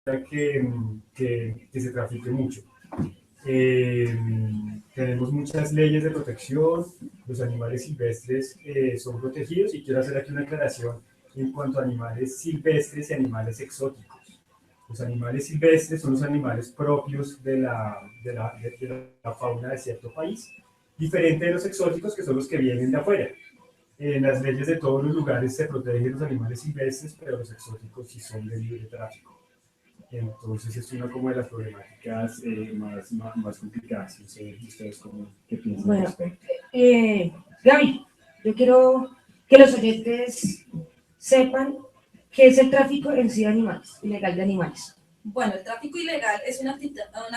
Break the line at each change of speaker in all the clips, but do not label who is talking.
que se trafique mucho. Eh, Tenemos muchas leyes de protección, los animales silvestres son protegidos, y quiero hacer aquí una aclaración en cuanto a animales silvestres y animales exóticos. Los animales silvestres son los animales propios de la fauna de cierto país, diferente de los exóticos, que son los que vienen de afuera. En las leyes de todos los lugares se protegen los animales silvestres, pero los exóticos sí son de libre tráfico. Entonces es una como de las problemáticas más complicadas. No sé ustedes qué piensan al respecto.
Gaby, yo quiero que los oyentes sepan qué es el tráfico en sí de animales, ilegal de animales.
Bueno, el tráfico ilegal es una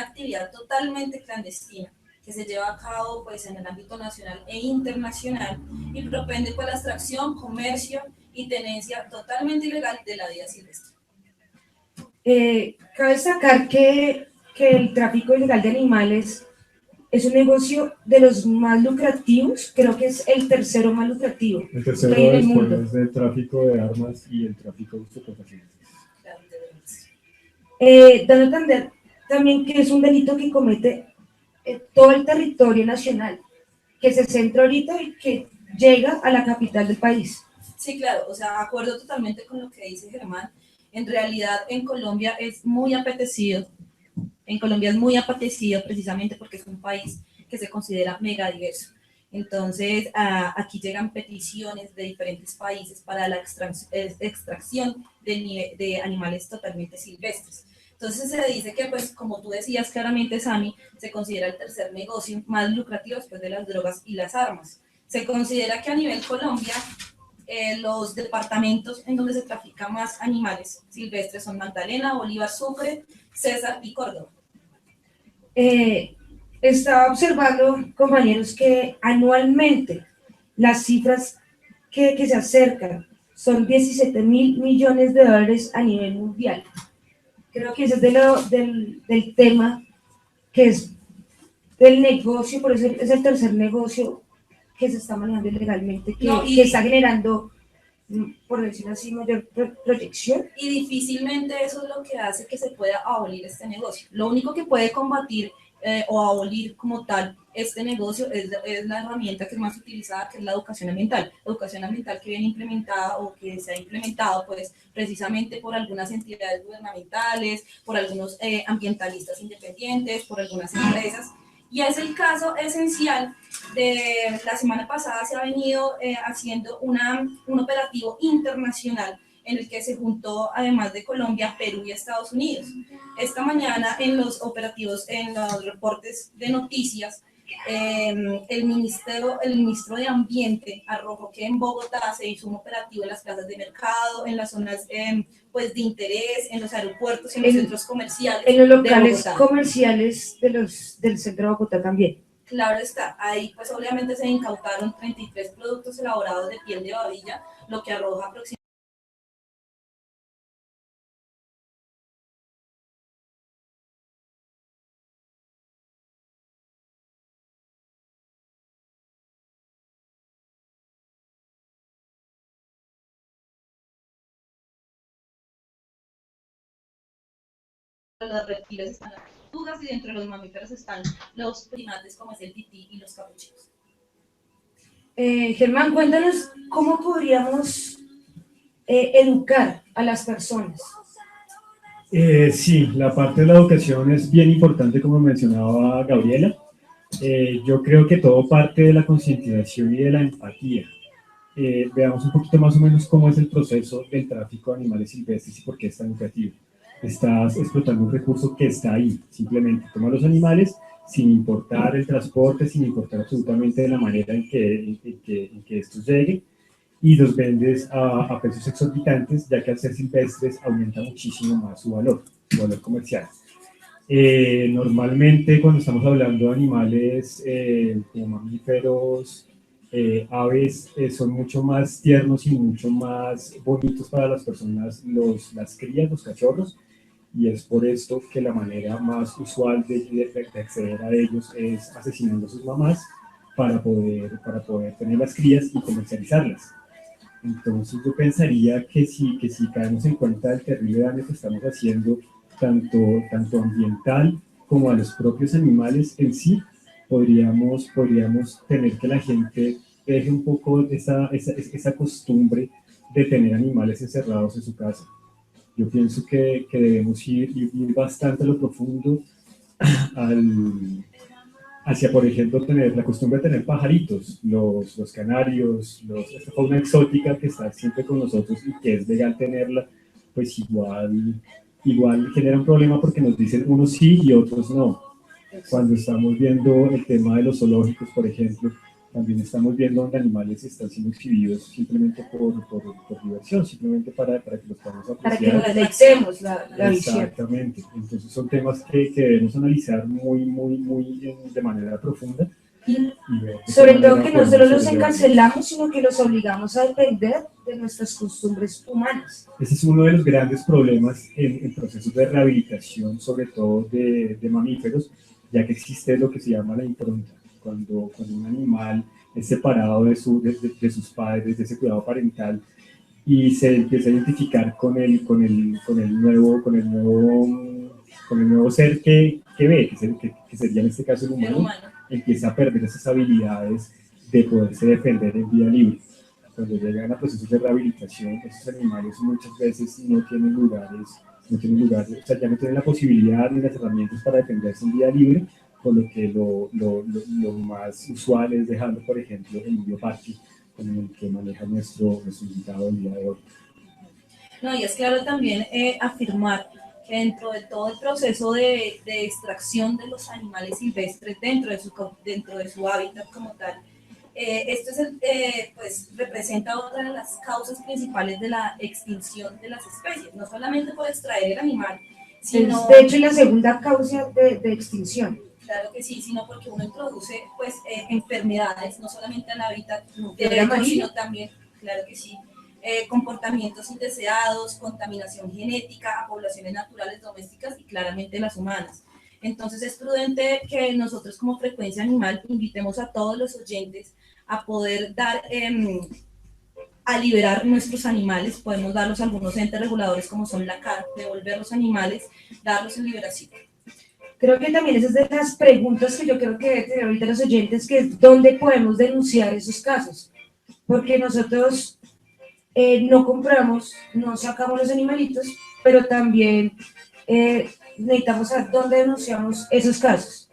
actividad totalmente clandestina que se lleva a cabo pues, en el ámbito nacional e internacional y propende pues, la extracción, comercio y tenencia totalmente ilegal de la vida silvestre.
Cabe destacar que el tráfico ilegal de animales es un negocio de los más lucrativos, creo que es el tercero más lucrativo.
El tercero después del tráfico de armas y el tráfico de estupefacientes.
Dando a entender también que es un delito que comete todo el territorio nacional, que se centra ahorita y que llega a la capital del país.
Sí, claro, o sea, acuerdo totalmente con lo que dice Germán. En realidad, en Colombia es muy apetecido. En Colombia es muy apetecido precisamente porque es un país que se considera mega diverso. Entonces, aquí llegan peticiones de diferentes países para la extracción de animales totalmente silvestres. Entonces, se dice que, pues, como tú decías claramente, Sami, se considera el tercer negocio más lucrativo después de las drogas y las armas. Se considera que a nivel Colombia, los departamentos en donde se trafican más animales silvestres son Magdalena, Bolívar, Sucre, César y Córdoba.
Estaba observando, compañeros, que anualmente las cifras que se acercan son 17.000 millones de dólares a nivel mundial. Creo que ese es del tema que es del negocio, por eso es el tercer negocio que se está manejando ilegalmente, que está generando, por decirlo así, mayor proyección.
Y difícilmente eso es lo que hace que se pueda abolir este negocio. Lo único que puede combatir o abolir como tal este negocio es la herramienta que es más utilizada, que es la educación ambiental. La educación ambiental que viene implementada o que se ha implementado pues precisamente por algunas entidades gubernamentales, por algunos ambientalistas independientes, por algunas empresas. Y es el caso esencial de la semana pasada. Se ha venido haciendo un operativo internacional en el que se juntó, además de Colombia, Perú y Estados Unidos. Esta mañana, en los operativos, en los reportes de noticias, el ministro de Ambiente arrojó que en Bogotá se hizo un operativo en las plazas de mercado, en las zonas pues, de interés, en los aeropuertos, en los centros comerciales.
En los locales comerciales del centro de Bogotá también.
Claro está, ahí pues obviamente se incautaron 33 productos elaborados de piel de babilla, lo que arroja aproximadamente los reptiles están las tortugas y dentro de los mamíferos están los primates como es el tití y los capuchinos.
Germán, cuéntanos cómo podríamos educar a las personas.
Sí, la parte de la educación es bien importante, como mencionaba Gabriela. Yo creo que todo parte de la concientización y de la empatía. Veamos un poquito más o menos cómo es el proceso del tráfico de animales silvestres y por qué es tan lucrativo. Estás explotando un recurso que está ahí, simplemente toma los animales sin importar el transporte, sin importar absolutamente la manera en que estos lleguen, y los vendes a precios exorbitantes, ya que al ser silvestres aumenta muchísimo más su valor comercial. Normalmente cuando estamos hablando de animales como mamíferos, aves, son mucho más tiernos y mucho más bonitos para las personas, las crías, los cachorros, y es por esto que la manera más usual de acceder a ellos es asesinando a sus mamás para poder tener las crías y comercializarlas. Entonces yo pensaría que si caemos en cuenta del terrible daño que estamos haciendo tanto ambiental como a los propios animales en sí, podríamos tener que la gente deje un poco esa costumbre de tener animales encerrados en su casa. Yo pienso que debemos ir bastante a lo profundo hacia, por ejemplo, tener la costumbre de tener pajaritos, los canarios, esta fauna exótica que está siempre con nosotros y que es legal tenerla, pues igual genera un problema porque nos dicen unos sí y otros no. Cuando estamos viendo el tema de los zoológicos, por ejemplo, también estamos viendo donde animales están siendo exhibidos simplemente por diversión, simplemente para que los podamos apreciar.
Para que nos deleitemos la visión.
Exactamente. Entonces son temas que debemos analizar de manera profunda.
Y sobre todo que no solo los encarcelamos, sino que los obligamos a depender de nuestras costumbres humanas.
Ese es uno de los grandes problemas en procesos de rehabilitación, sobre todo de mamíferos, ya que existe lo que se llama la impronta. Cuando un animal es separado de sus padres, de ese cuidado parental, y se empieza a identificar con el nuevo ser que ve, que sería en este caso el humano, empieza a perder esas habilidades de poderse defender en vía libre. Cuando llegan a procesos de rehabilitación, esos animales muchas veces no tienen lugares, o sea, ya no tienen la posibilidad ni las herramientas para defenderse en vía libre, por lo que lo más usual es dejarlo, por ejemplo, en un bioparque, en el que maneja nuestro invitado el día de hoy.
No, y es claro también afirmar que dentro de todo el proceso de extracción de los animales silvestres dentro de su hábitat como tal, esto pues representa otra de las causas principales de la extinción de las especies, no solamente por extraer el animal, sino...
De hecho, es la segunda causa de extinción.
Claro que sí, sino porque uno introduce pues, enfermedades, no solamente al hábitat sino también, claro que sí, comportamientos indeseados, contaminación genética a poblaciones naturales domésticas y claramente las humanas. Entonces es prudente que nosotros como Frecuencia Animal invitemos a todos los oyentes a poder a liberar nuestros animales. Podemos darlos a algunos entes reguladores como son la CAR, devolver los animales, darlos en liberación.
Creo que también esas de las preguntas que yo creo que deben tener ahorita los oyentes, que es dónde podemos denunciar esos casos, porque nosotros no compramos, no sacamos los animalitos, pero también necesitamos saber dónde denunciamos esos casos.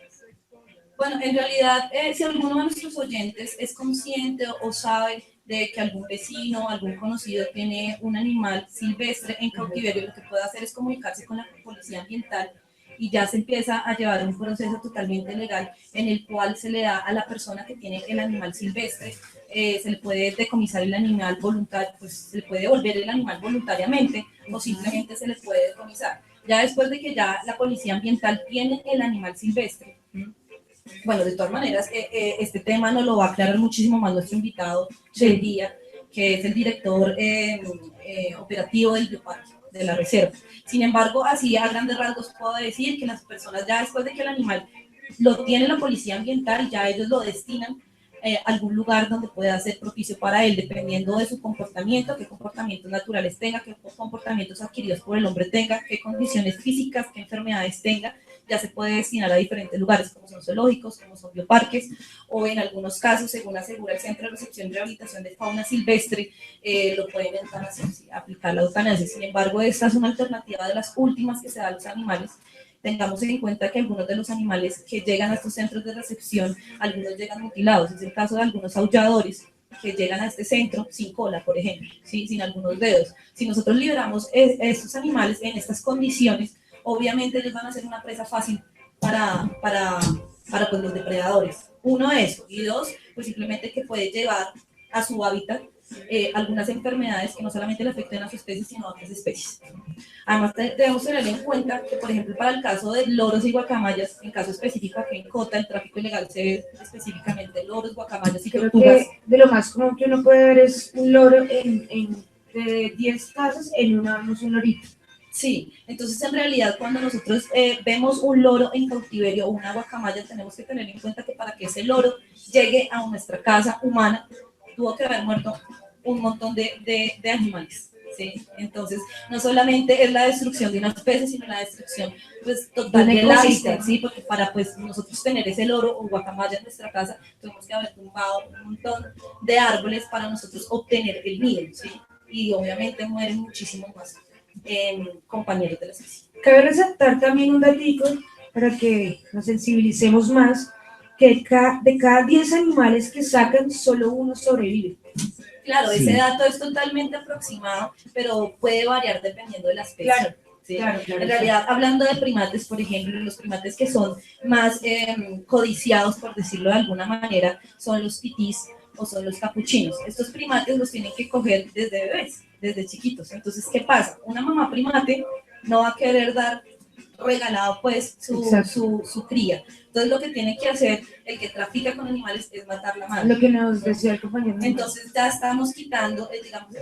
Bueno, en realidad, si alguno de nuestros oyentes es consciente o sabe de que algún vecino, algún conocido tiene un animal silvestre en cautiverio, lo que puede hacer es comunicarse con la policía ambiental y ya se empieza a llevar un proceso totalmente legal en el cual se le da a la persona que tiene el animal silvestre, se le puede decomisar el animal voluntario, pues se le puede devolver el animal voluntariamente o simplemente se le puede decomisar. Ya después de que ya la policía ambiental tiene el animal silvestre, bueno, de todas maneras, este tema nos lo va a aclarar muchísimo más nuestro invitado del día, que es el director operativo del bioparque, de la reserva. Sin embargo, así a grandes rasgos puedo decir que las personas ya después de que el animal lo tiene la policía ambiental, ya ellos lo destinan a algún lugar donde pueda ser propicio para él, dependiendo de su comportamiento, qué comportamientos naturales tenga, qué comportamientos adquiridos por el hombre tenga, qué condiciones físicas, qué enfermedades tenga, ya se puede destinar a diferentes lugares, como son zoológicos, como son bioparques, o en algunos casos, según asegura el Centro de Recepción y Rehabilitación de Fauna Silvestre, lo pueden aplicar la eutanasia. Sin embargo, esta es una alternativa de las últimas que se da a los animales. Tengamos en cuenta que algunos de los animales que llegan a estos centros de recepción, algunos llegan mutilados. Es el caso de algunos aulladores que llegan a este centro sin cola, por ejemplo, ¿sí? Sin algunos dedos. Si nosotros liberamos estos animales en estas condiciones, obviamente ellos van a ser una presa fácil para pues, los depredadores. Uno, eso. Y dos, pues simplemente que puede llevar a su hábitat algunas enfermedades que no solamente le afecten a su especie, sino a otras especies. Además, debemos tener en cuenta que, por ejemplo, para el caso de loros y guacamayas, en caso específico aquí en Cota, el tráfico ilegal se ve específicamente loros, guacamayas y tortugas.
De lo más común que uno puede ver es un loro de 10 casas en un lorito.
Sí, entonces en realidad cuando nosotros vemos un loro en cautiverio o una guacamaya, tenemos que tener en cuenta que para que ese loro llegue a nuestra casa humana, tuvo que haber muerto un montón de animales, ¿sí? Entonces, no solamente es la destrucción de una especie, sino la destrucción pues, total del hábitat, ¿sí? Porque para pues, nosotros tener ese loro o guacamaya en nuestra casa, tenemos que haber tumbado un montón de árboles para nosotros obtener el nido, ¿sí? Y obviamente mueren muchísimos más compañeros de la especie.
Cabe resaltar también un datico para que nos sensibilicemos más, que de cada 10 animales que sacan, solo uno sobrevive.
Claro,
Sí.
ese dato es totalmente aproximado, pero puede variar dependiendo de la especie.
Claro,
¿sí?
claro.
En realidad, hablando de primates, por ejemplo, los primates que son más codiciados, por decirlo de alguna manera, son los pitís o son los capuchinos. Estos primates los tienen que coger desde bebés, desde chiquitos. Entonces, ¿qué pasa? Una mamá primate no va a querer dar regalado pues su cría. Entonces lo que tiene que hacer el que trafica con animales es matar la madre.
Lo que nos decía el compañero.
Entonces ya estamos quitando, digamos,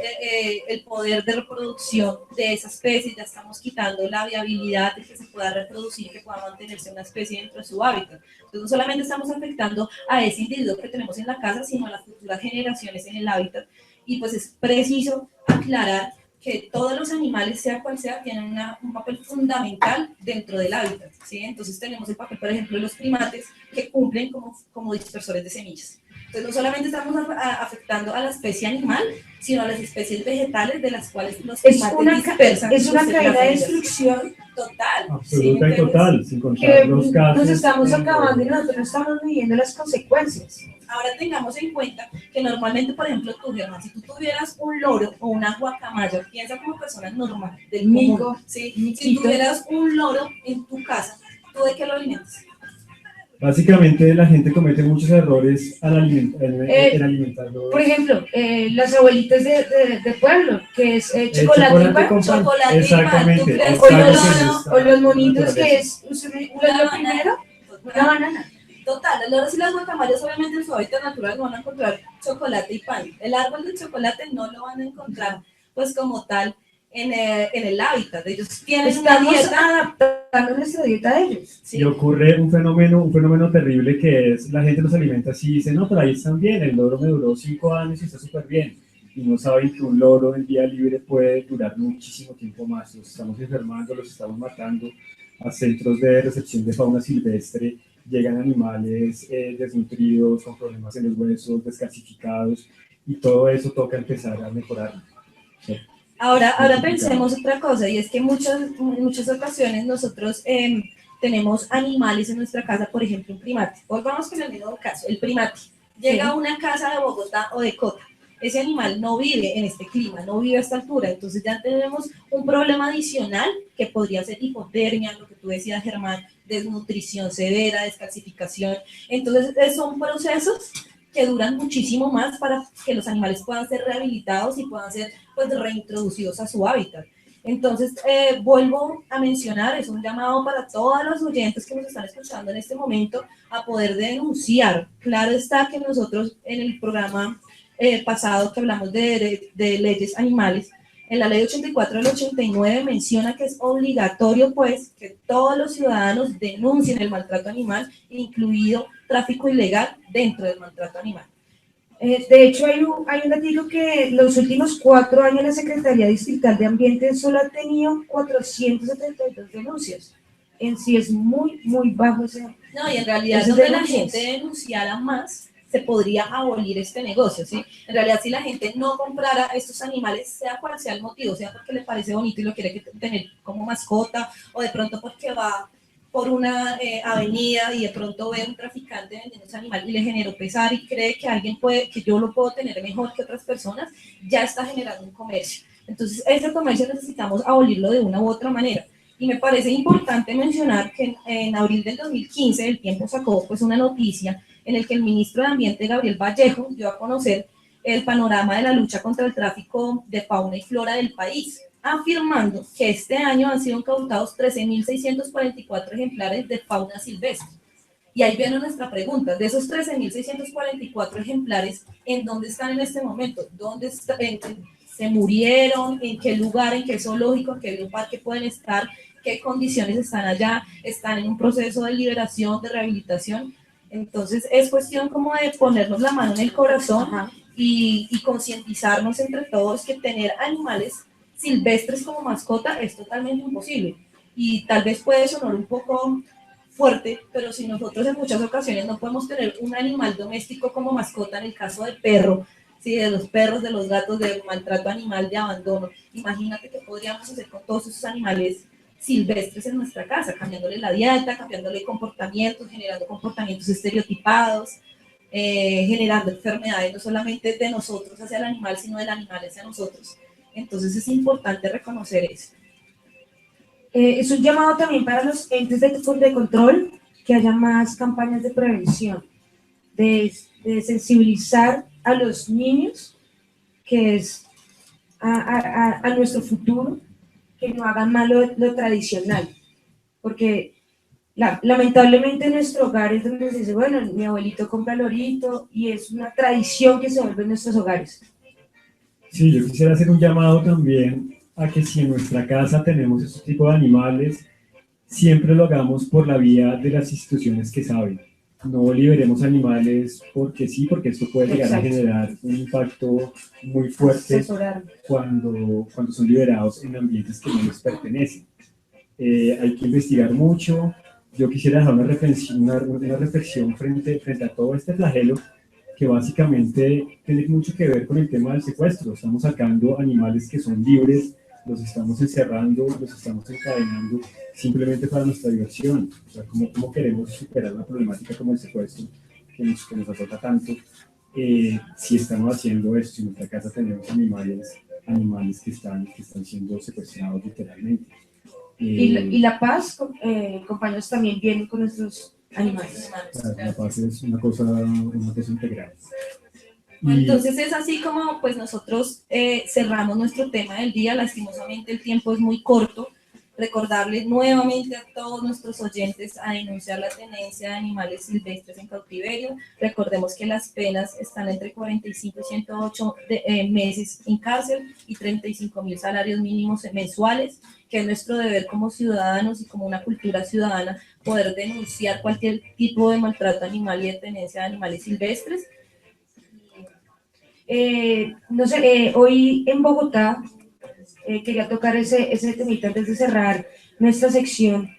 el poder de reproducción de esa especie, ya estamos quitando la viabilidad de que se pueda reproducir, que pueda mantenerse una especie dentro de su hábitat. Entonces no solamente estamos afectando a ese individuo que tenemos en la casa, sino a las futuras generaciones en el hábitat. Y pues es preciso aclarar que todos los animales, sea cual sea, tienen un papel fundamental dentro del hábitat, ¿sí? Entonces tenemos el papel, por ejemplo, de los primates, que cumplen como dispersores de semillas. Entonces no solamente estamos afectando a la especie animal, sino a las especies vegetales de las cuales los primates dispersan.
Es una cadena de destrucción
total.
Absoluta y total, sin contar
que
los casos.
nos estamos acabando y nosotros no estamos midiendo las consecuencias.
Ahora tengamos en cuenta que normalmente, por ejemplo, tú, Germán, si tú tuvieras un loro o una guacamaya, piensa como persona normal, del común, ¿sí? Si tuvieras un loro en tu casa, ¿tú de qué lo alimentas?
Básicamente la gente comete muchos errores al alimentarlo.
Por ejemplo, las abuelitas de pueblo, que es chocolate y pan,
chocolate
exactamente,
y pan,
o los monitos, que es lo primero, una banana.
Total, los loros y las guacamayas obviamente en su hábitat natural no van a encontrar chocolate y pan. El árbol de chocolate no lo van a encontrar pues como tal en el hábitat. Ellos tienen una dieta.
Adaptando nuestra dieta a ellos.
¿sí?
Y ocurre un fenómeno terrible, que es la gente los alimenta así y dice, no, pero ahí están bien, el loro me duró 5 años y está súper bien. Y no saben que un loro en día libre puede durar muchísimo tiempo más. Los estamos enfermando, los estamos matando. A centros de recepción de fauna silvestre llegan animales desnutridos, con problemas en los huesos, descalcificados, y todo eso toca empezar a mejorar. ¿Sí?
Ahora pensemos otra cosa, y es que en muchas ocasiones nosotros tenemos animales en nuestra casa, por ejemplo, un primate. Volvamos con el mismo caso, el primate. Llega a una casa de Bogotá o de Cota. Ese animal no vive en este clima, no vive a esta altura, entonces ya tenemos un problema adicional que podría ser hipotermia, lo que tú decías, Germán, desnutrición severa, descalcificación. Entonces son procesos que duran muchísimo más para que los animales puedan ser rehabilitados y puedan ser pues, reintroducidos a su hábitat. Entonces, vuelvo a mencionar, es un llamado para todos los oyentes que nos están escuchando en este momento a poder denunciar. Claro está que nosotros en el programa pasado que hablamos de leyes animales, en la ley 84 del 89 menciona que es obligatorio pues que todos los ciudadanos denuncien el maltrato animal, incluido tráfico ilegal dentro del maltrato animal.
De hecho, hay un dato que los últimos 4 años la Secretaría Distrital de Ambiente solo ha tenido 472 denuncias. En sí es muy, muy bajo ese.
No, y en realidad donde la gente denunciara más, se podría abolir este negocio, ¿sí? En realidad, si la gente no comprara estos animales, sea cual sea el motivo, sea porque le parece bonito y lo quiere tener como mascota, o de pronto porque va por una avenida y de pronto ve a un traficante vendiendo ese animal y le generó pesar y cree que yo lo puedo tener mejor que otras personas, ya está generando un comercio. Entonces, ese comercio necesitamos abolirlo de una u otra manera. Y me parece importante mencionar que en abril del 2015 El Tiempo sacó pues una noticia en el que el ministro de Ambiente, Gabriel Vallejo, dio a conocer el panorama de la lucha contra el tráfico de fauna y flora del país, afirmando que este año han sido incautados 13.644 ejemplares de fauna silvestre. Y ahí viene nuestra pregunta, de esos 13.644 ejemplares, ¿en dónde están en este momento? ¿Dónde se murieron? ¿En qué lugar? ¿En qué zoológico? ¿En qué bioparque pueden estar? ¿Qué condiciones están allá? ¿Están en un proceso de liberación, de rehabilitación? Entonces es cuestión como de ponernos la mano en el corazón y concientizarnos entre todos que tener animales silvestres como mascota es totalmente imposible. Y tal vez puede sonar un poco fuerte, pero si nosotros en muchas ocasiones no podemos tener un animal doméstico como mascota, en el caso del perro, ¿sí? De los perros, de los gatos, de maltrato animal, de abandono, imagínate qué podríamos hacer con todos esos animales silvestres en nuestra casa, cambiándole la dieta, cambiándole comportamientos, generando comportamientos estereotipados, generando enfermedades no solamente de nosotros hacia el animal, sino del animal hacia nosotros. Entonces es importante reconocer eso.
Es un llamado también para los entes de control que haya más campañas de prevención, de sensibilizar a los niños, que es a nuestro futuro, que no hagan mal lo tradicional, porque lamentablemente en nuestro hogar es donde se dice, bueno, mi abuelito compra lorito, y es una tradición que se vuelve en nuestros hogares.
Sí, yo quisiera hacer un llamado también a que si en nuestra casa tenemos este tipo de animales, siempre lo hagamos por la vía de las instituciones que saben. No liberemos animales porque sí, porque esto puede llegar a generar un impacto muy fuerte cuando son liberados en ambientes que no les pertenecen. Hay que investigar mucho. Yo quisiera dejar una reflexión frente a todo este flagelo, que básicamente tiene mucho que ver con el tema del secuestro. Estamos sacando animales que son libres, los estamos encerrando, los estamos encadenando simplemente para nuestra diversión. O sea, ¿cómo queremos superar una problemática como el secuestro que nos azota tanto si estamos haciendo esto? Si en nuestra casa tenemos animales que están siendo secuestrados literalmente.
Y la paz, compañeros, también viene con nuestros animales.
La paz es una cosa integral.
Entonces es así como pues nosotros cerramos nuestro tema del día. Lastimosamente el tiempo es muy corto. Recordarles nuevamente a todos nuestros oyentes a denunciar la tenencia de animales silvestres en cautiverio. Recordemos que las penas están entre 45 y 108 meses en cárcel y 35.000 salarios mínimos mensuales, que es nuestro deber como ciudadanos y como una cultura ciudadana poder denunciar cualquier tipo de maltrato animal y de tenencia de animales silvestres.
No sé, hoy en Bogotá, quería tocar ese temita antes de cerrar nuestra sección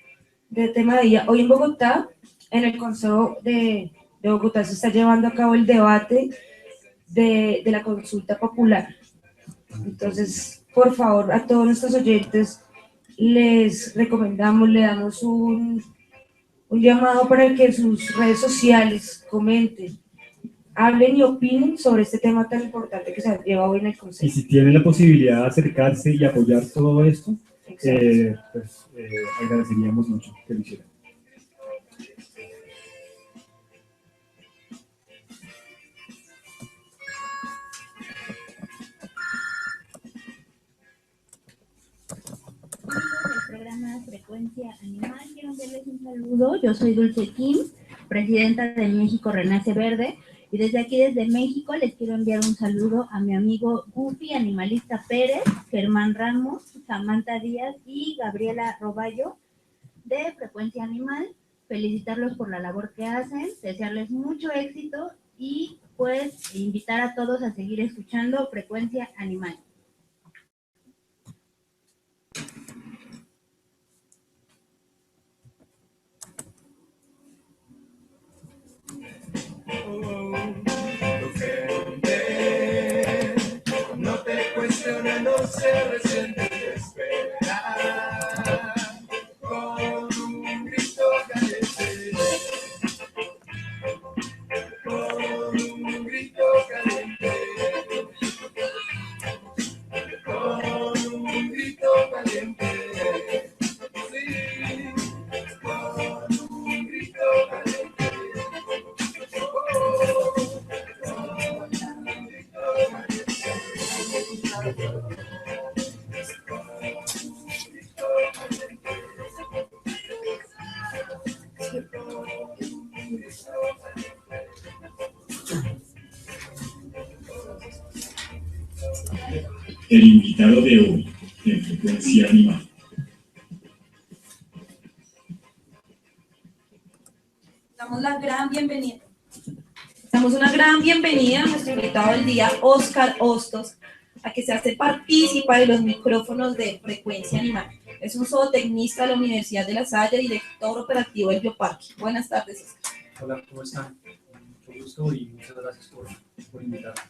de tema de día. Hoy en Bogotá, en el Consejo de Bogotá, se está llevando a cabo el debate de la consulta popular. Entonces, por favor, a todos nuestros oyentes les recomendamos, le damos un llamado para que en sus redes sociales comenten, hablen y opinen sobre este tema tan importante que se lleva hoy en el Consejo.
Y si tienen la posibilidad de acercarse y apoyar todo esto, agradeceríamos mucho que lo hicieran.
El programa Frecuencia Animal, quiero enviarles un saludo. Yo soy Dulce Kim, presidenta de México Renace Verde, y desde aquí, desde México, les quiero enviar un saludo a mi amigo Goofy Animalista Pérez, Germán Ramos, Samantha Díaz y Gabriela Roballo de Frecuencia Animal. Felicitarlos por la labor que hacen, desearles mucho éxito y pues invitar a todos a seguir escuchando Frecuencia Animal.
No te cuestiona, no se resiente, te espera con un grito caliente, con un grito caliente, con un grito caliente, sí, con un grito caliente.
El invitado de hoy en Frecuencia Animal.
Damos una gran bienvenida a nuestro invitado del día, Óscar Hostos, a que se hace partícipa de los micrófonos de Frecuencia Animal. Es un zootecnista de la Universidad de La Salle, director operativo del Bioparque. Buenas tardes, Oscar.
Hola, ¿cómo están? Mucho gusto y muchas gracias por invitarme.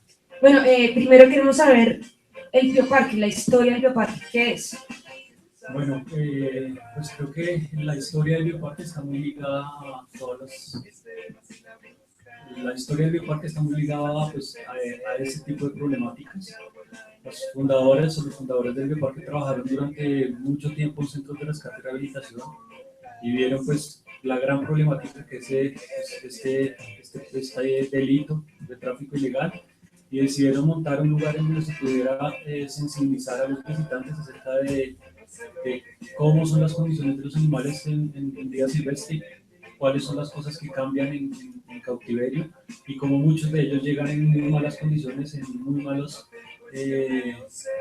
Bueno, primero queremos saber el Bioparque, la historia del Bioparque, ¿qué es?
Bueno, pues creo que la historia del Bioparque está muy ligada a todas las... La historia del Bioparque está muy ligada pues, a ese tipo de problemáticas. Los fundadores del Bioparque trabajaron durante mucho tiempo en centros de rescate y rehabilitación y vieron pues la gran problemática que es este delito de tráfico ilegal y decidieron montar un lugar en donde se pudiera sensibilizar a los visitantes acerca de cómo son las condiciones de los animales en vida silvestre, cuáles son las cosas que cambian en cautiverio y cómo muchos de ellos llegan en muy malas condiciones, en muy malos,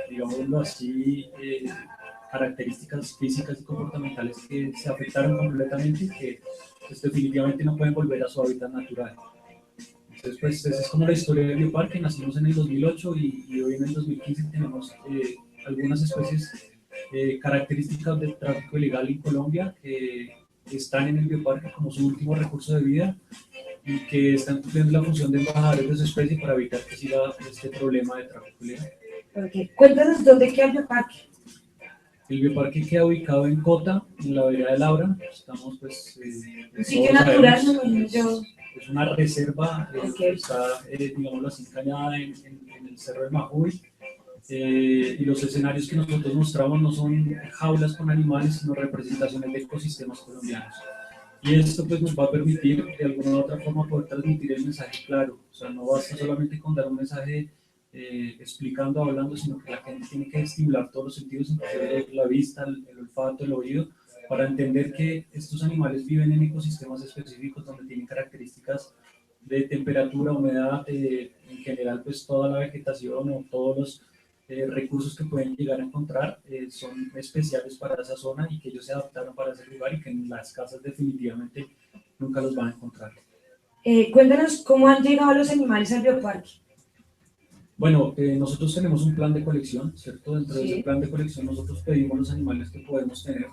digámoslo así, características físicas y comportamentales que se afectaron completamente y que pues, definitivamente no pueden volver a su hábitat natural. Entonces, pues esa es como la historia del Bioparque. Nacimos en el 2008 y hoy en el 2015 tenemos algunas especies características del tráfico ilegal en Colombia que están en el Bioparque como su último recurso de vida y que están cumpliendo la función de embajadores de su especie para evitar que siga este problema de tráfico ilegal.
Okay. Cuéntanos dónde queda el Bioparque.
El Bioparque queda ubicado en Cota, en la vereda de Laura. Estamos pues...
Un sitio natural, yo...
Es una reserva,
Okay.
está, digámoslo así, encañada en el Cerro del Majuy. Y los escenarios que nosotros mostramos no son jaulas con animales, sino representaciones de ecosistemas colombianos. Y esto pues nos va a permitir de alguna u otra forma poder transmitir el mensaje claro. O sea, no basta solamente con dar un mensaje explicando, hablando, sino que la gente tiene que estimular todos los sentidos, inclusive la vista, el olfato, el oído, para entender que estos animales viven en ecosistemas específicos donde tienen características de temperatura, humedad, en general pues toda la vegetación o todos los recursos que pueden llegar a encontrar son especiales para esa zona y que ellos se adaptaron para ese lugar y que en las casas definitivamente nunca los van a encontrar.
Cuéntanos cómo han llegado los animales al Bioparque.
Bueno, nosotros tenemos un plan de colección, ¿cierto? Dentro de
Sí.
ese plan de colección nosotros pedimos los animales que podemos tener,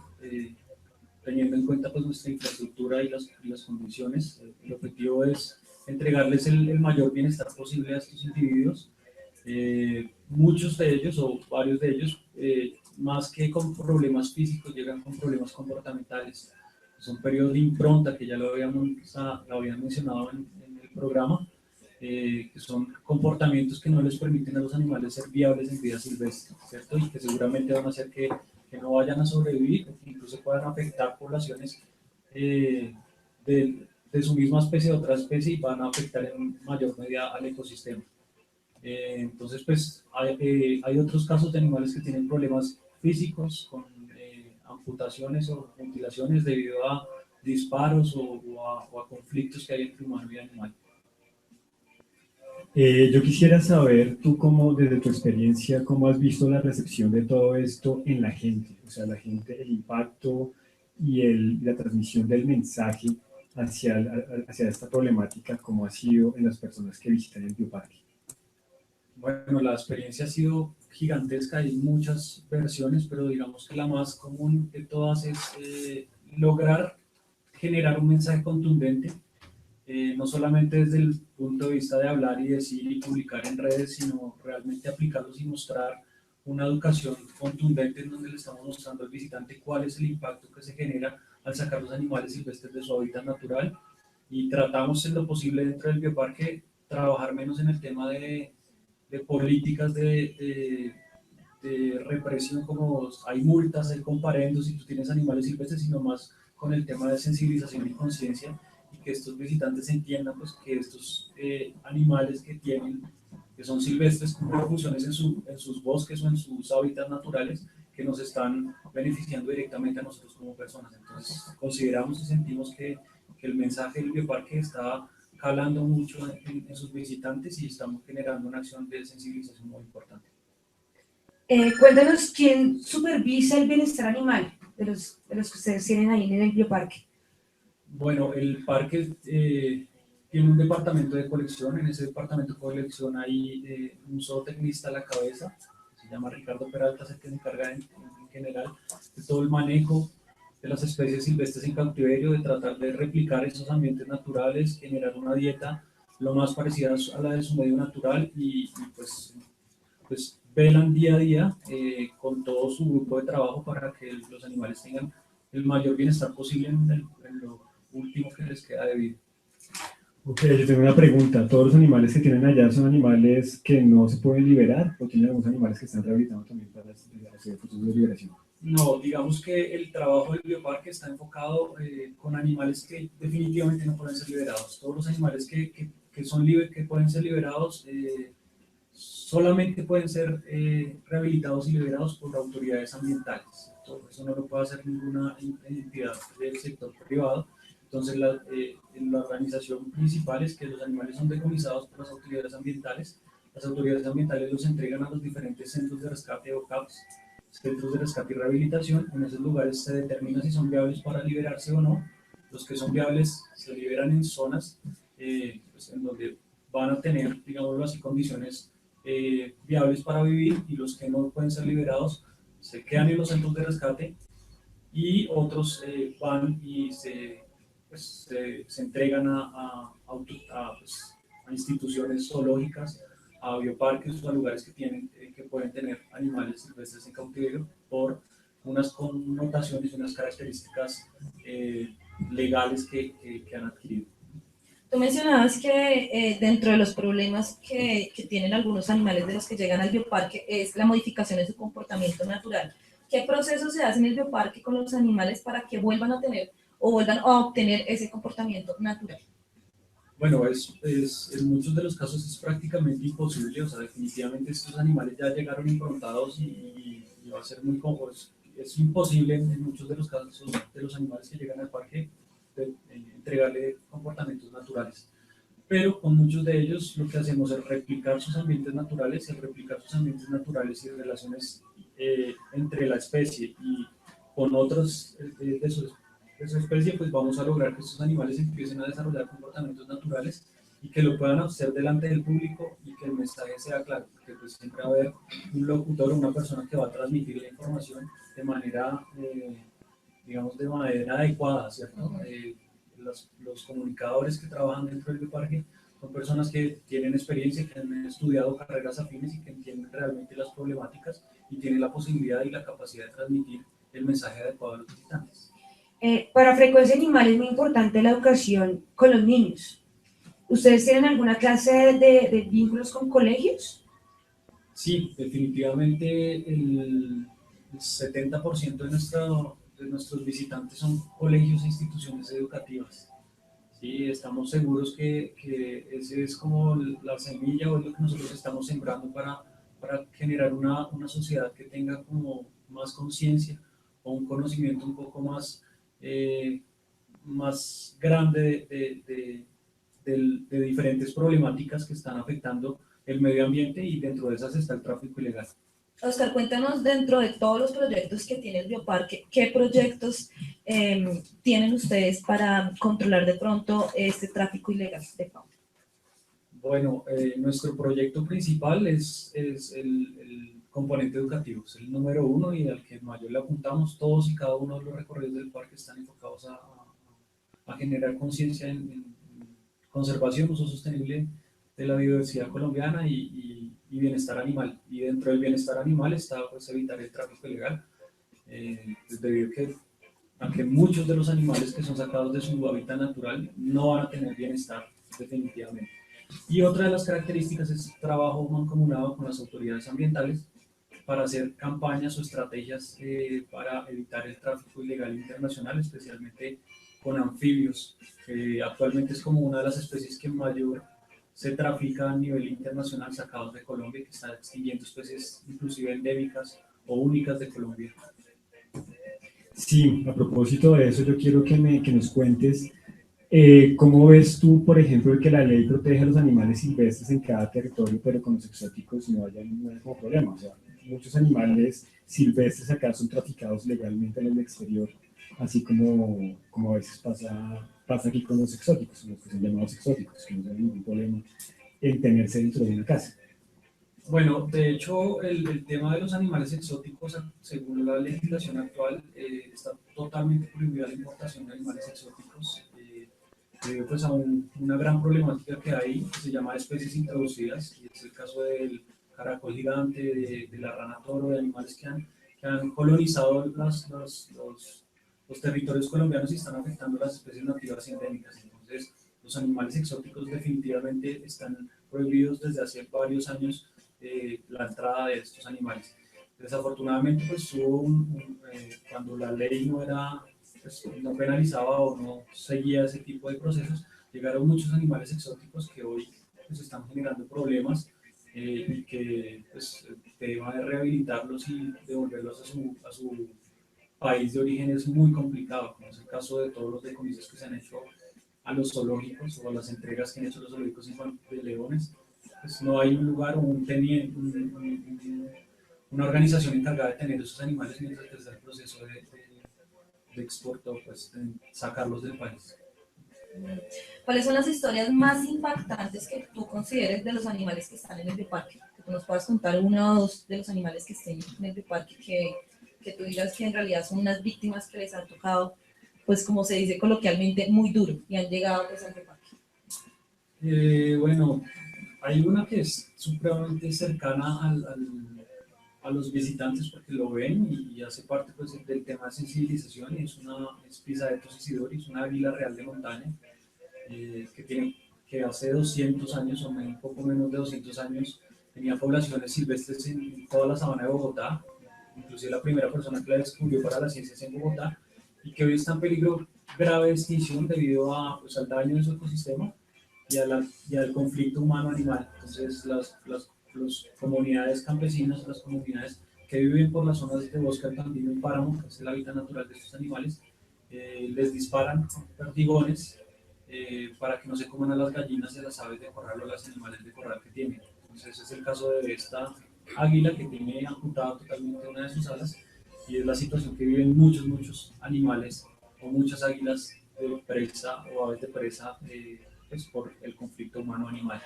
teniendo en cuenta pues nuestra infraestructura y las condiciones. El objetivo es entregarles el mayor bienestar posible a estos individuos. Muchos de ellos o varios de ellos, más que con problemas físicos, llegan con problemas comportamentales. Son periodos de impronta que ya lo habían mencionado en el programa, que son comportamientos que no les permiten a los animales ser viables en vida silvestre, ¿cierto? Y que seguramente van a hacer que no vayan a sobrevivir, o que incluso puedan afectar poblaciones de su misma especie o otra especie y van a afectar en mayor medida al ecosistema. Entonces, pues hay otros casos de animales que tienen problemas físicos con amputaciones o mutilaciones debido a disparos o a conflictos que hay entre humano y animal.
Yo quisiera saber, tú cómo, desde tu experiencia, cómo has visto la recepción de todo esto en la gente, o sea, la gente, el impacto y la transmisión del mensaje hacia esta problemática, cómo ha sido en las personas que visitan el Bioparque.
Bueno, la experiencia ha sido gigantesca, hay muchas versiones, pero digamos que la más común de todas es lograr generar un mensaje contundente, no solamente desde el punto de vista de hablar y decir y publicar en redes, sino realmente aplicarlos y mostrar una educación contundente en donde le estamos mostrando al visitante cuál es el impacto que se genera al sacar los animales silvestres de su hábitat natural, y tratamos en lo posible dentro del Bioparque trabajar menos en el tema de políticas de represión, como hay multas, hay comparendos si tú tienes animales silvestres, sino más con el tema de sensibilización y conciencia, y que estos visitantes entiendan pues, que estos animales que son silvestres cumplen funciones en sus bosques o en sus hábitats naturales que nos están beneficiando directamente a nosotros como personas. Entonces consideramos y sentimos que el mensaje del Bioparque está calando mucho en sus visitantes y estamos generando una acción de sensibilización muy importante.
Cuéntanos quién supervisa el bienestar animal de los que ustedes tienen ahí en el Bioparque.
Bueno, el parque tiene un departamento de colección. En ese departamento de colección hay un zootecnista a la cabeza, se llama Ricardo Peralta, es el que se encarga en general de todo el manejo de las especies silvestres en cautiverio, de tratar de replicar esos ambientes naturales, generar una dieta lo más parecida a la de su medio natural y pues velan día a día con todo su grupo de trabajo para que los animales tengan el mayor bienestar posible en lo último que les queda de vida.
Ok, yo tengo una pregunta. ¿Todos los animales que tienen allá son animales que no se pueden liberar o tienen algunos animales que están rehabilitando también para hacer procesos de liberación?
No, digamos que el trabajo del bioparque está enfocado con animales que definitivamente no pueden ser liberados. Todos los animales que que pueden ser liberados solamente pueden ser rehabilitados y liberados por autoridades ambientales. Eso no lo puede hacer ninguna entidad del sector privado. Entonces, la organización principal es que los animales son decomisados por las autoridades ambientales. Las autoridades ambientales los entregan a los diferentes centros de rescate o CAPs, centros de rescate y rehabilitación. En esos lugares se determina si son viables para liberarse o no. Los que son viables se liberan en zonas pues en donde van a tener, digámoslo así, condiciones viables para vivir, y los que no pueden ser liberados se quedan en los centros de rescate, y otros van y se entregan pues, a instituciones zoológicas, a bioparques o a lugares que pueden tener animales silvestres en cautiverio por unas connotaciones y unas características legales que han adquirido.
Tú mencionabas que dentro de los problemas que tienen algunos animales de los que llegan al bioparque es la modificación de su comportamiento natural. ¿Qué proceso se hace en el bioparque con los animales para que vuelvan a tener o vuelvan a obtener ese comportamiento natural?
Bueno, en muchos de los casos es prácticamente imposible. O sea, definitivamente estos animales ya llegaron improntados y va a ser muy cómodo. Es imposible en muchos de los casos de los animales que llegan al parque entregarle comportamientos naturales. Pero con muchos de ellos lo que hacemos es replicar sus ambientes naturales, y relaciones entre la especie y con otros de su especie, pues vamos a lograr que estos animales empiecen a desarrollar comportamientos naturales y que lo puedan hacer delante del público y que el mensaje sea claro, porque pues siempre va a haber un locutor o una persona que va a transmitir la información de manera digamos, de manera adecuada, ¿cierto? Los comunicadores que trabajan dentro del bioparque son personas que tienen experiencia, que han estudiado carreras afines y que entienden realmente las problemáticas y tienen la posibilidad y la capacidad de transmitir el mensaje adecuado a los visitantes.
Para Frecuencia Animal es muy importante la educación con los niños. ¿Ustedes tienen alguna clase de vínculos con colegios?
Sí, definitivamente el 70% de nuestros visitantes son colegios e instituciones educativas. Sí, estamos seguros que ese es como la semilla o es lo que nosotros estamos sembrando para generar una sociedad que tenga como más conciencia o un conocimiento un poco más grande de diferentes problemáticas que están afectando el medio ambiente, y dentro de esas está el tráfico ilegal.
Oscar, cuéntanos, dentro de todos los proyectos que tiene el bioparque, ¿qué proyectos tienen ustedes para controlar de pronto este tráfico ilegal de fauna?
Bueno, nuestro proyecto principal es el componente educativo, es el número uno y al que mayor le apuntamos. Todos y cada uno de los recorridos del parque están enfocados a generar conciencia en conservación, uso sostenible de la biodiversidad colombiana y bienestar animal. Y dentro del bienestar animal está pues evitar el tráfico ilegal, pues debido a que muchos de los animales que son sacados de su hábitat natural no van a tener bienestar definitivamente. Y otra de las características es trabajo mancomunado con las autoridades ambientales para hacer campañas o estrategias para evitar el tráfico ilegal internacional, especialmente con anfibios, que actualmente es como una de las especies que mayor se trafica a nivel internacional, sacados de Colombia, que está extinguiendo especies inclusive endémicas o únicas de Colombia.
Sí, a propósito de eso, yo quiero que nos cuentes cómo ves tú, por ejemplo, que la ley protege a los animales silvestres en cada territorio, pero con los exóticos no haya ningún problema. O sea, muchos animales silvestres acá son traficados legalmente en el exterior, así como a veces pasa pasa aquí con los exóticos, los que son llamados exóticos, que no tienen ningún problema en tenerse dentro de una casa.
Bueno, de hecho, el tema de los animales exóticos, según la legislación actual, está totalmente prohibida la importación de animales exóticos, debido pues a una gran problemática que hay, que se llama especies introducidas, y es el caso del caracol gigante, de la rana toro, de animales que han colonizado los territorios colombianos y están afectando las especies nativas y endémicas. Entonces, los animales exóticos definitivamente están prohibidos desde hace varios años la entrada de estos animales. Desafortunadamente, pues cuando la ley no era, pues, no penalizaba o no seguía ese tipo de procesos, llegaron muchos animales exóticos que hoy pues, están generando problemas y que pues, el tema de rehabilitarlos y devolverlos a su país de origen es muy complicado, como es el caso de todos los decomisos que se han hecho a los zoológicos o a las entregas que han hecho los zoológicos de leones. Pues no hay un lugar o una organización encargada de tener esos animales mientras que está el proceso de exporto, pues de sacarlos del país.
¿Cuáles son las historias más impactantes que tú consideres de los animales que están en el bioparque? Que tú nos puedas contar uno o dos de los animales que estén en el bioparque que tú digas que en realidad son unas víctimas que les han tocado, pues como se dice coloquialmente, muy duro y han llegado pues al bioparque.
Bueno, hay una que es supremamente cercana a los visitantes porque lo ven y hace parte pues, del tema de sensibilización. Es Pisaetos isidoris, una águila real de montaña que hace 200 años o un poco menos de 200 años tenía poblaciones silvestres en toda la sabana de Bogotá. Inclusive la primera persona que la descubrió para las ciencias en Bogotá y que hoy está en peligro grave de extinción debido pues, al daño de su ecosistema y al conflicto humano-animal. Entonces, las comunidades campesinas, las comunidades que viven por las zonas de bosque alpino y páramo, que es el hábitat natural de estos animales, les disparan perdigones para que no se coman a las gallinas y a las aves de corral o a los animales de corral que tienen. Entonces, es el caso de esta águila que tiene amputada totalmente una de sus alas y es la situación que viven muchos animales o muchas águilas de presa o aves de presa pues por el conflicto humano-animal.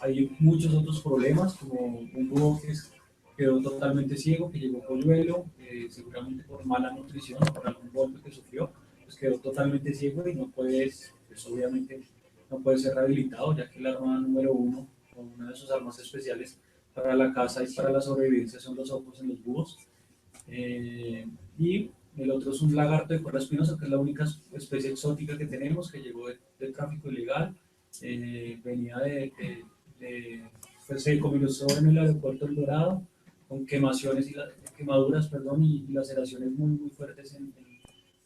Hay muchos otros problemas, como un búho que quedó totalmente ciego, que llegó polluelo, seguramente por mala nutrición o por algún golpe que sufrió, pues quedó totalmente ciego y no puede, pues obviamente no puede ser rehabilitado, ya que el arma número uno, o una de sus armas especiales para la caza y para la sobrevivencia son los ojos en los búhos. Y el otro es un lagarto de cola espinosa, que es la única especie exótica que tenemos, que llegó de tráfico ilegal. Venía pues se comenzó en el aeropuerto El Dorado, con quemaduras y laceraciones muy fuertes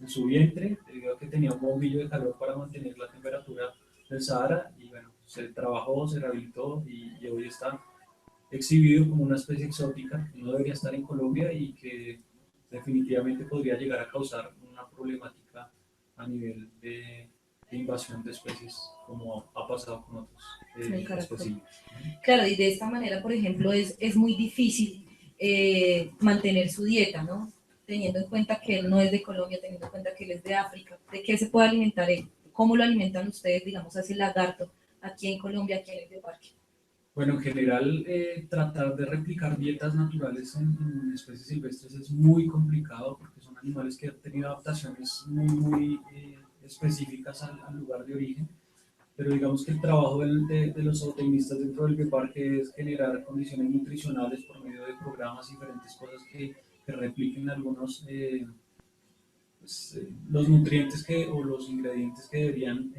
en su vientre, debido a que tenía un bombillo de calor para mantener la temperatura del Sahara. Y bueno, se trabajó, se rehabilitó y hoy está exhibido como una especie exótica que no debería estar en Colombia y que definitivamente podría llegar a causar una problemática a nivel de invasión de especies, como ha pasado con otros especies.
Claro, y de esta manera, por ejemplo, es muy difícil mantener su dieta, ¿no? Teniendo en cuenta que él no es de Colombia, teniendo en cuenta que él es de África. ¿De qué se puede alimentar él? ¿Cómo lo alimentan ustedes, digamos, a ese lagarto aquí en Colombia, aquí en el bioparque?
Bueno, en general, tratar de replicar dietas naturales en especies silvestres es muy complicado porque son animales que han tenido adaptaciones muy específicas al lugar de origen. Pero digamos que el trabajo de los zootecnistas dentro del bioparque es generar condiciones nutricionales por medio de programas y diferentes cosas que repliquen algunos los nutrientes o los ingredientes que deberían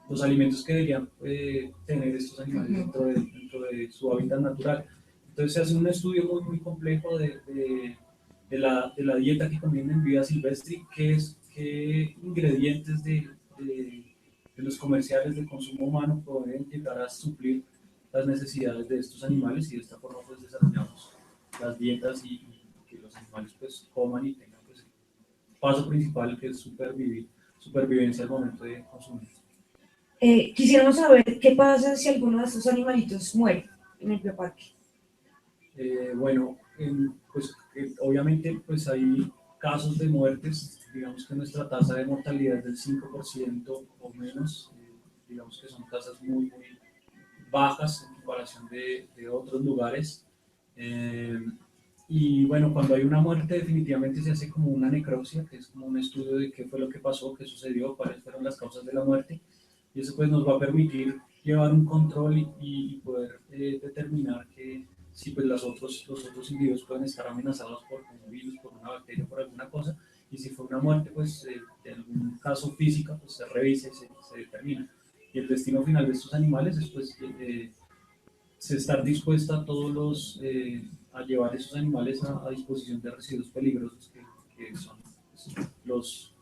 los alimentos que deberían tener estos animales dentro de su hábitat natural. Entonces se hace un estudio muy complejo de la dieta que contiene en vida silvestre, qué ingredientes de los comerciales de consumo humano pueden llegar a suplir las necesidades de estos animales y de esta forma pues desarrollamos las dietas y que los animales pues coman y tengan pues el paso principal que es supervivencia al momento de consumir.
Quisiéramos saber qué pasa si alguno de estos animalitos muere en el bioparque.
Bueno, pues obviamente pues hay casos de muertes digamos que nuestra tasa de mortalidad es del 5% o menos, digamos que son tasas muy, muy bajas en comparación de otros lugares. Y bueno, cuando hay una muerte definitivamente se hace como una necropsia, que es como un estudio de qué fue lo que pasó, qué sucedió, cuáles fueron las causas de la muerte, y eso pues nos va a permitir llevar un control y poder determinar que si pues los otros individuos pueden estar amenazados por un virus, por una bacteria, por alguna cosa, y si fue una muerte pues de algún caso física pues se revisa y se determina. Y el destino final de estos animales es pues se estar dispuesta a todos a llevar esos animales a disposición de residuos peligrosos que son los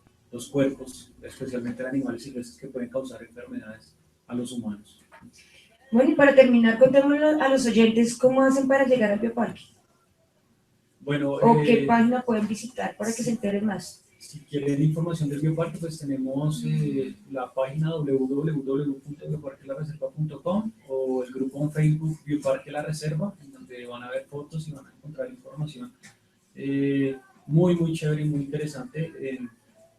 cuerpos, especialmente de animales silvestres que pueden causar enfermedades a los humanos.
Bueno, y para terminar, contémosle a los oyentes cómo hacen para llegar al bioparque.
Bueno,
¿O qué página pueden visitar para que se enteren más?
Si quieren información del bioparque, pues tenemos la página www.bioparquelareserva.com o el grupo en Facebook Bioparque La Reserva, en donde van a ver fotos y van a encontrar información muy, muy chévere y muy interesante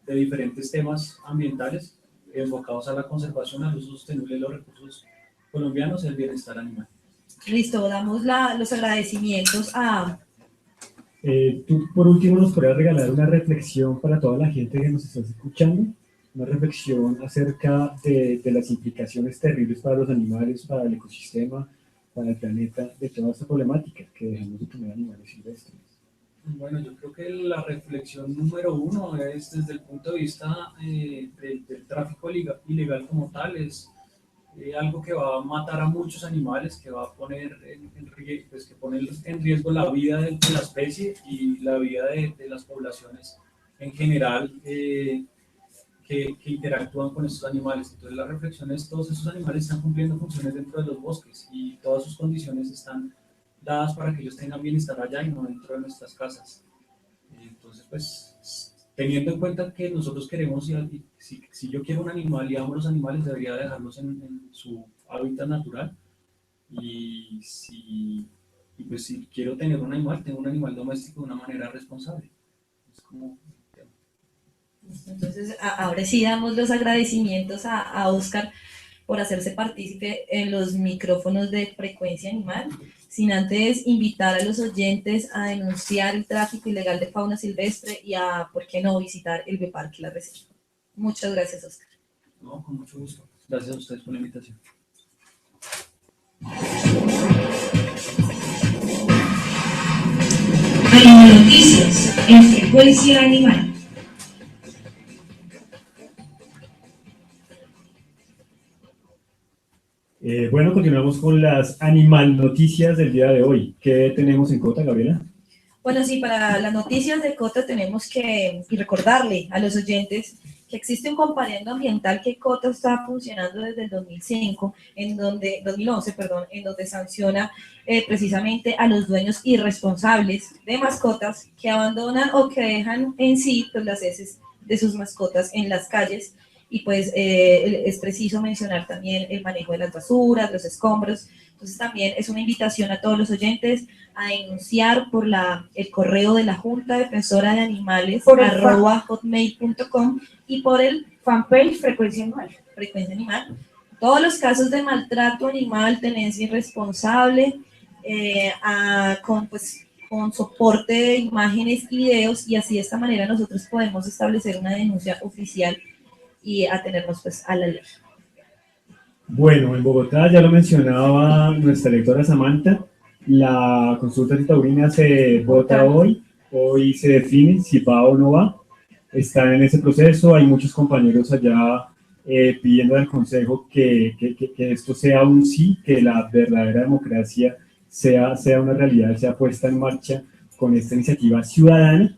de diferentes temas ambientales enfocados a la conservación, al uso sostenible de los recursos colombianos y el bienestar animal.
Listo, damos los agradecimientos a...
Tú, por último, nos podrías regalar una reflexión para toda la gente que nos está escuchando, una reflexión acerca de las implicaciones terribles para los animales, para el ecosistema, para el planeta, de toda esta problemática que dejamos de tener animales silvestres.
Bueno, yo creo que la reflexión número uno es desde el punto de vista del tráfico ilegal como tal, es algo que va a matar a muchos animales, que va a poner en riesgo la vida de la especie y la vida de las poblaciones en general que interactúan con estos animales. Entonces la reflexión es, todos esos animales están cumpliendo funciones dentro de los bosques y todas sus condiciones están dadas para que ellos tengan bienestar allá y no dentro de nuestras casas. Entonces, pues, teniendo en cuenta que nosotros queremos, si yo quiero un animal y amo los animales, debería dejarlos en su hábitat natural. Y pues si quiero tener un animal, tengo un animal doméstico de una manera responsable. Es como...
Entonces, ahora sí damos los agradecimientos a Oscar por hacerse partícipe en los micrófonos de Frecuencia Animal, sin antes invitar a los oyentes a denunciar el tráfico ilegal de fauna silvestre y a, ¿por qué no?, visitar el Bioparque La Reserva. Muchas gracias, Oscar.
No, con mucho gusto. Gracias a ustedes por la invitación.
Noticias en Frecuencia Animal.
Bueno, continuamos con las animal noticias del día de hoy. ¿Qué tenemos en Cota, Gabriela?
Bueno, sí, para las noticias de Cota tenemos que recordarle a los oyentes que existe un comparendo ambiental que Cota está funcionando desde el 2011, en donde sanciona precisamente a los dueños irresponsables de mascotas que abandonan o que dejan en sí pues, las heces de sus mascotas en las calles. Y pues es preciso mencionar también el manejo de las basuras, los escombros. Entonces también es una invitación a todos los oyentes a denunciar por el correo de la Junta Defensora de Animales @hotmail.com y por el
fanpage Frecuencia Animal.
Frecuencia Animal. Todos los casos de maltrato animal, tenencia irresponsable, con soporte de imágenes y videos, y así de esta manera nosotros podemos establecer una denuncia oficial y atenernos pues a la ley.
Bueno, en Bogotá, ya lo mencionaba nuestra lectora Samantha, la consulta taurina se vota hoy se define si va o no va, está en ese proceso, hay muchos compañeros allá pidiendo al Consejo que esto sea un sí, que la verdadera democracia sea una realidad, sea puesta en marcha con esta iniciativa ciudadana.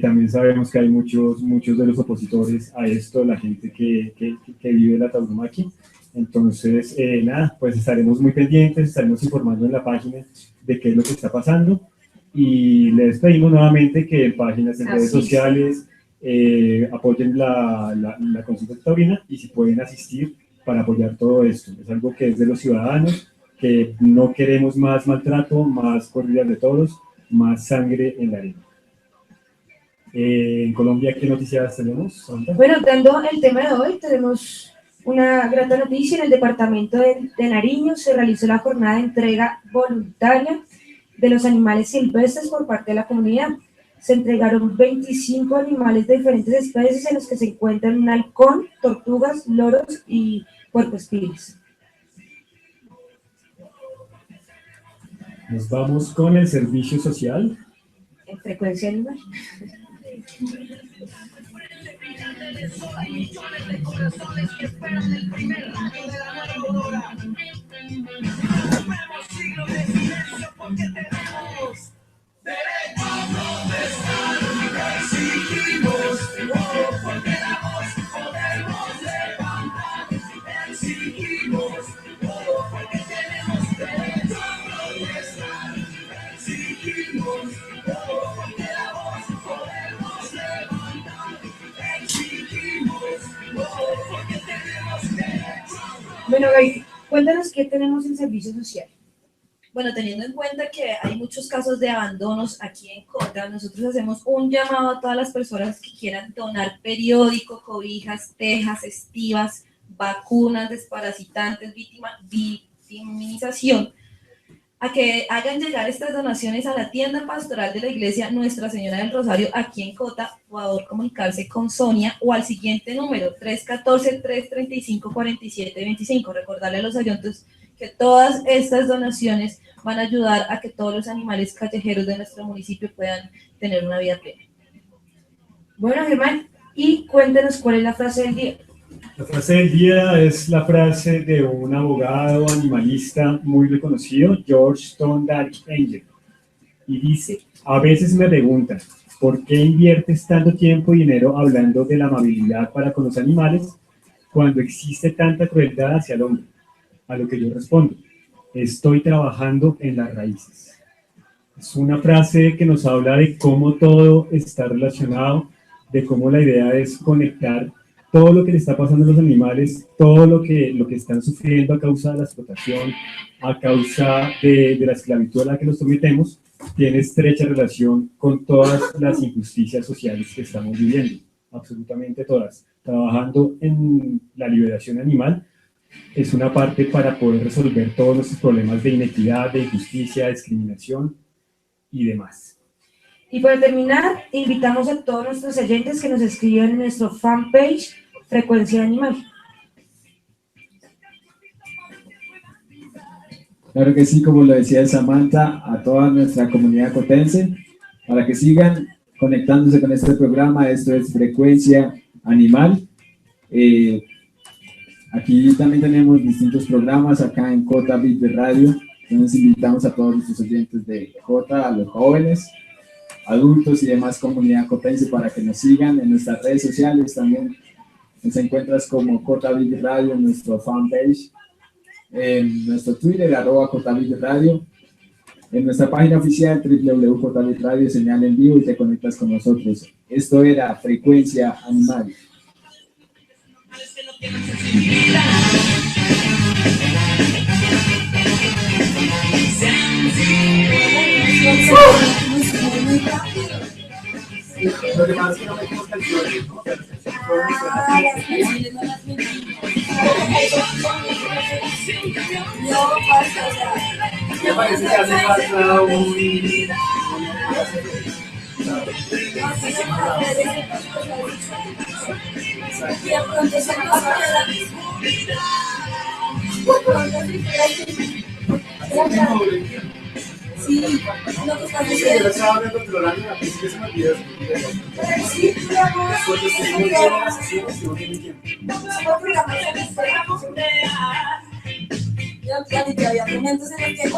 También sabemos que hay muchos de los opositores a esto, la gente que vive la tauromaquia. Entonces, nada, pues estaremos muy pendientes, estaremos informando en la página de qué es lo que está pasando. Y les pedimos nuevamente que en páginas, en redes sociales, apoyen la consulta taurina y si pueden asistir para apoyar todo esto. Es algo que es de los ciudadanos, que no queremos más maltrato, más corridas de toros, más sangre en la arena. En Colombia, ¿qué noticias tenemos, Sandra?
Bueno, dando el tema de hoy, tenemos una grata noticia. En el departamento de Nariño se realizó la jornada de entrega voluntaria de los animales silvestres por parte de la comunidad. Se entregaron 25 animales de diferentes especies en los que se encuentran un halcón, tortugas, loros y puercoespines.
Nos vamos con el servicio social.
En frecuencia animal. Bueno, Gaby, cuéntanos qué tenemos en servicio social.
Bueno, teniendo en cuenta que hay muchos casos de abandonos aquí en Cota, nosotros hacemos un llamado a todas las personas que quieran donar periódico, cobijas, tejas, estivas, vacunas, desparasitantes, vitamización, a que hagan llegar estas donaciones a la tienda pastoral de la iglesia Nuestra Señora del Rosario aquí en Cota, o a comunicarse con Sonia o al siguiente número 314-335-4725. Recordarle a los oyentes que todas estas donaciones van a ayudar a que todos los animales callejeros de nuestro municipio puedan tener una vida plena.
Bueno, Germán, y cuéntanos cuál es la frase del día.
La frase del día es la frase de un abogado animalista muy reconocido, George Thorndike Angel, y dice: a veces me preguntan, ¿por qué inviertes tanto tiempo y dinero hablando de la amabilidad para con los animales cuando existe tanta crueldad hacia el hombre? A lo que yo respondo: estoy trabajando en las raíces. Es una frase que nos habla de cómo todo está relacionado, de cómo la idea es conectar todo lo que le está pasando a los animales, todo lo que están sufriendo a causa de la explotación, a causa de la esclavitud a la que los sometemos, tiene estrecha relación con todas las injusticias sociales que estamos viviendo, absolutamente todas. Trabajando en la liberación animal es una parte para poder resolver todos nuestros problemas de inequidad, de injusticia, de discriminación y demás.
Y para terminar, invitamos a todos nuestros oyentes que nos escriban en nuestro fanpage Frecuencia Animal.
Claro que sí, como lo decía Samantha, a toda nuestra comunidad cotense, para que sigan conectándose con este programa. Esto es Frecuencia Animal. Aquí también tenemos distintos programas acá en Cota Bit de Radio. Entonces invitamos a todos nuestros oyentes de Cota, a los jóvenes, adultos y demás comunidad cotense para que nos sigan en nuestras redes sociales. También nos encuentras como Cota Bit Radio en nuestro fanpage, en nuestro Twitter, @CotaBitRadio, en nuestra página oficial www.cotabitradio, señal en vivo y te conectas con nosotros. Esto era Frecuencia Animal.
Lo que pasa es que no metimos canciones. Me parece que hace falta un...
Sí, lo que pasa es que...
Yo estaba viendo el programa y a mí se me olvidó.
Sí,
Después de que no hicieron las sesiones, yo no tenía tiempo.
Ya ni te había momentos en los que